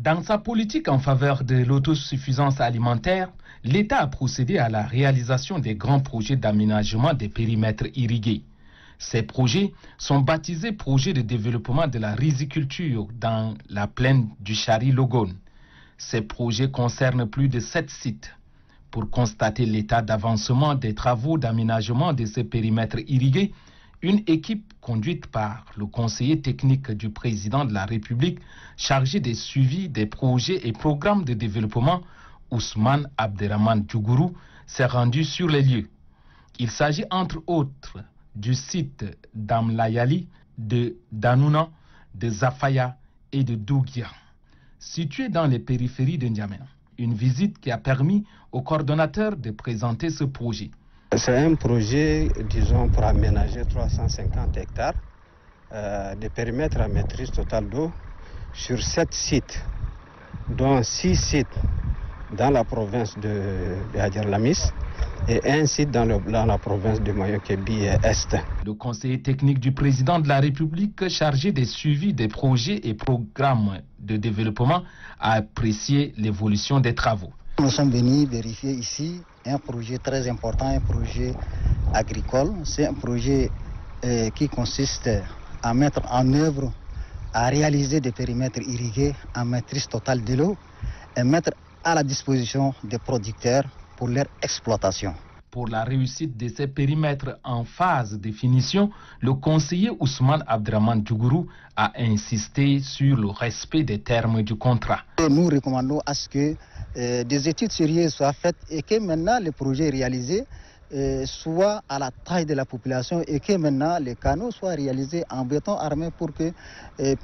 Dans sa politique en faveur de l'autosuffisance alimentaire, l'État a procédé à la réalisation des grands projets d'aménagement des périmètres irrigués. Ces projets sont baptisés projets de développement de la riziculture dans la plaine du Chari-Logone. Ces projets concernent plus de 7 sites. Pour constater l'état d'avancement des travaux d'aménagement de ces périmètres irrigués, une équipe conduite par le conseiller technique du président de la République chargé des suivis des projets et programmes de développement, Ousmane Abderrahmane Djougourou, s'est rendu sur les lieux. Il s'agit entre autres du site d'Amlayali, de Danouna, de Zafaya et de Dougia, situés dans les périphéries de N'Djamena. Une visite qui a permis au coordonnateur de présenter ce projet. C'est un projet, disons, pour aménager 350 hectares de périmètre à maîtrise totale d'eau sur 7 sites, dont 6 sites dans la province de Hadjar Lamis et un site dans la province de Mayo-Kébi-Est. Le conseiller technique du président de la République chargé des suivis des projets et programmes de développement a apprécié l'évolution des travaux. Nous sommes venus vérifier ici un projet très important, un projet agricole. C'est un projet qui consiste à mettre en œuvre, à réaliser des périmètres irrigués en maîtrise totale de l'eau et mettre à la disposition des producteurs pour leur exploitation. Pour la réussite de ces périmètres en phase de finition, le conseiller Ousmane Abderrahmane Djougourou a insisté sur le respect des termes du contrat. Nous recommandons à ce que des études sérieuses soient faites et que maintenant le projet réalisé soit à la taille de la population et que maintenant les canaux soient réalisés en béton armé pour que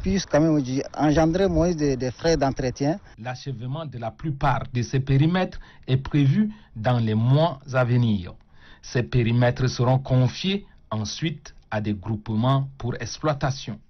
puissent quand même engendrer moins de frais d'entretien. L'achèvement de la plupart de ces périmètres est prévu dans les mois à venir. Ces périmètres seront confiés ensuite à des groupements pour exploitation.